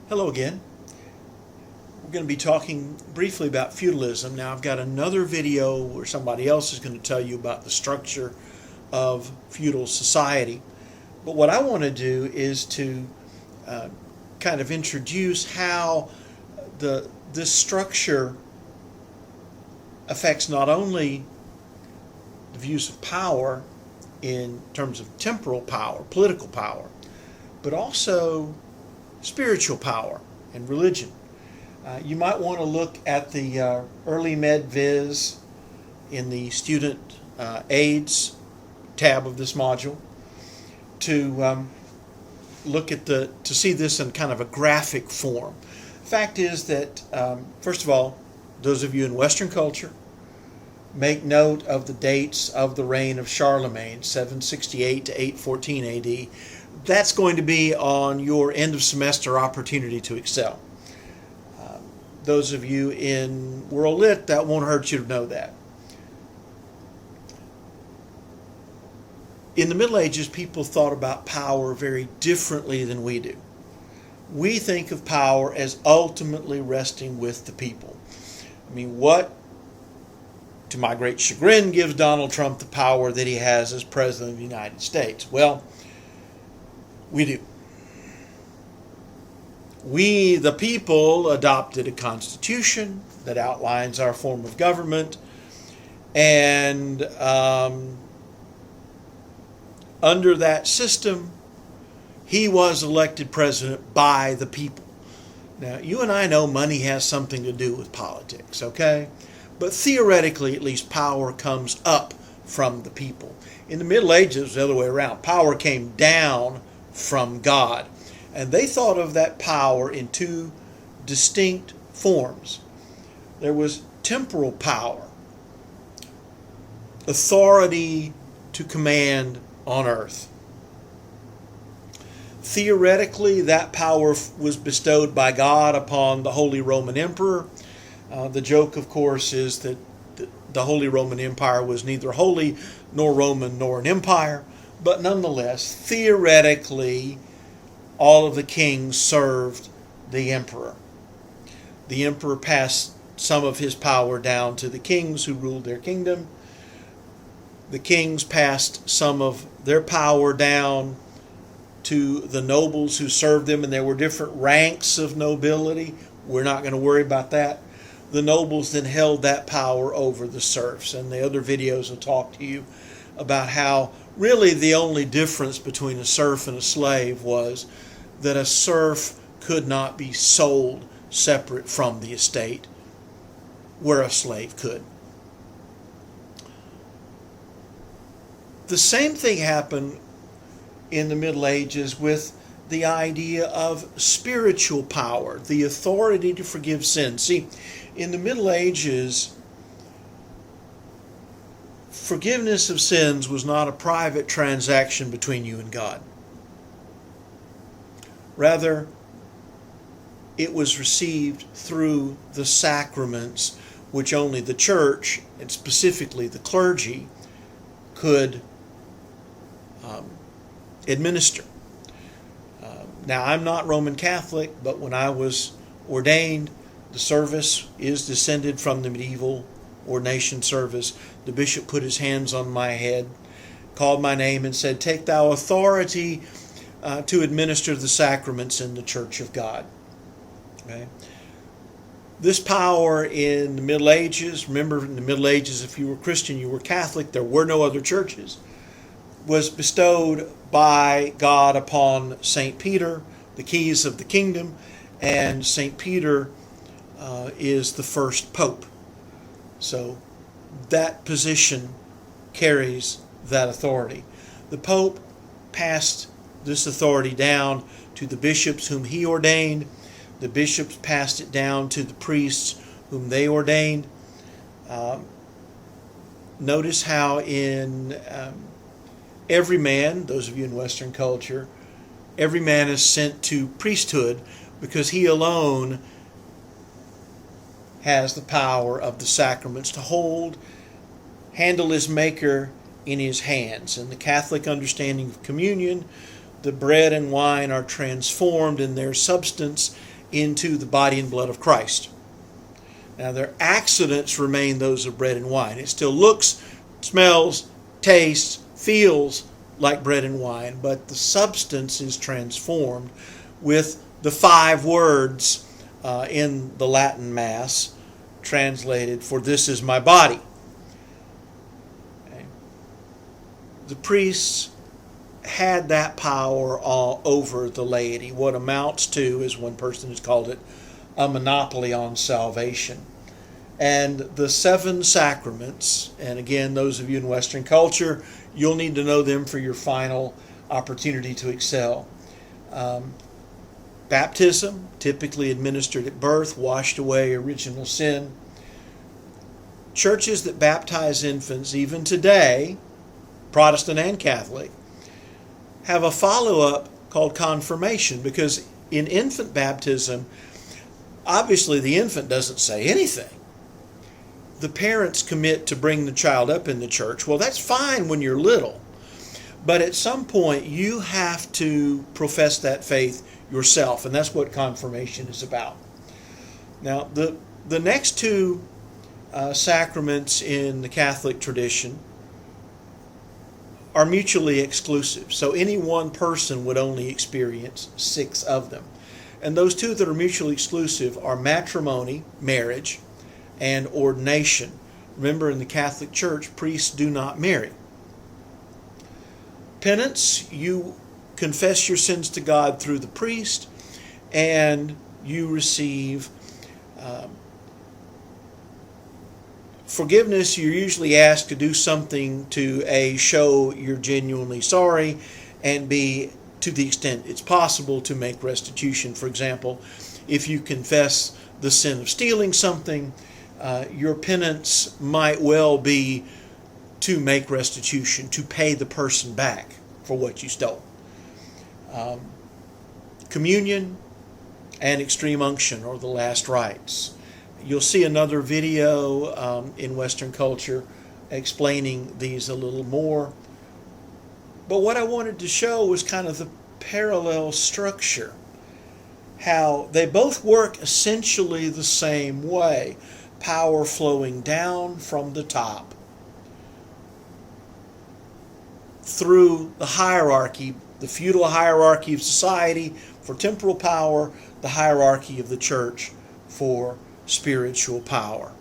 Hello again. We're going to be talking briefly about feudalism. Now I've got another video where somebody else is going to tell you about the structure of feudal society. But what I want to do is to kind of introduce how this structure affects not only the views of power in terms of temporal power, political power, but also spiritual power and religion. You might want to look at the early med viz in the student aids tab of this module to look at to see this in kind of a graphic form. The fact is that first of all, those of you in Western culture, make note of the dates of the reign of Charlemagne, 768 to 814 AD. That's going to be on your end of semester opportunity to excel. Those of you in World Lit, that won't hurt you to know that. In the Middle Ages, people thought about power very differently than we do. We think of power as ultimately resting with the people. I mean, what, to my great chagrin, gives Donald Trump the power that he has as President of the United States? Well, we do. We, the people, adopted a constitution that outlines our form of government, and under that system, he was elected president by the people. Now, you and I know money has something to do with politics, okay? But theoretically, at least, power comes up from the people. In the Middle Ages, it was the other way around. Power came down from God. And they thought of that power in two distinct forms. There was temporal power, authority to command on earth. Theoretically, that power was bestowed by God upon the Holy Roman Emperor. The joke, of course, is that the Holy Roman Empire was neither holy nor Roman nor an empire. But nonetheless, theoretically, all of the kings served the emperor. The emperor passed some of his power down to the kings who ruled their kingdom. The kings passed some of their power down to the nobles who served them, and there were different ranks of nobility. We're not going to worry about that. The nobles then held that power over the serfs, and the other videos will talk to you about how really the only difference between a serf and a slave was that a serf could not be sold separate from the estate, where a slave could. The same thing happened in the Middle Ages with the idea of spiritual power, the authority to forgive sins. See, in the Middle Ages, forgiveness of sins was not a private transaction between you and God. Rather, it was received through the sacraments, which only the church, and specifically the clergy, could administer. Now, I'm not Roman Catholic, but when I was ordained, the service is descended from the medieval ordination service. The bishop put his hands on my head, called my name, and said, "Take thou authority to administer the sacraments in the Church of God." Okay? This power in the Middle Ages, remember in the Middle Ages, if you were Christian, you were Catholic, there were no other churches, was bestowed by God upon St. Peter, the keys of the kingdom, and St. Peter is the first pope. So that position carries that authority. The Pope passed this authority down to the bishops whom he ordained. The bishops passed it down to the priests whom they ordained. Notice how in every man, those of you in Western culture, every man is sent to priesthood because he alone has the power of the sacraments to handle his maker in his hands. In the Catholic understanding of communion, the bread and wine are transformed in their substance into the body and blood of Christ. Now, their accidents remain those of bread and wine. It still looks, smells, tastes, feels like bread and wine, but the substance is transformed with the 5 words in the Latin Mass translated, "For this is my body." Okay. The priests had that power all over the laity. What amounts to, as one person has called it, a monopoly on salvation. And the 7 sacraments, and again, those of you in Western culture, you'll need to know them for your final opportunity to excel. Baptism, typically administered at birth, washed away original sin. Churches that baptize infants, even today, Protestant and Catholic, have a follow-up called confirmation, because in infant baptism, obviously the infant doesn't say anything. The parents commit to bring the child up in the church. Well, that's fine when you're little, but at some point you have to profess that faith yourself, and that's what confirmation is about. Now, the next 2 sacraments in the Catholic tradition are mutually exclusive, so any one person would only experience 6 of them. And those 2 that are mutually exclusive are matrimony, marriage, and ordination. Remember, in the Catholic Church, priests do not marry. Penance, you confess your sins to God through the priest, and you receive forgiveness. You're usually asked to do something to A, show you're genuinely sorry, and B, to the extent it's possible, to make restitution. For example, if you confess the sin of stealing something, your penance might well be to make restitution, to pay the person back for what you stole. Communion and extreme unction are the last rites. You'll see another video in Western culture explaining these a little more. But what I wanted to show was kind of the parallel structure, how they both work essentially the same way. Power flowing down from the top through the hierarchy, the feudal hierarchy of society for temporal power, the hierarchy of the church for spiritual power.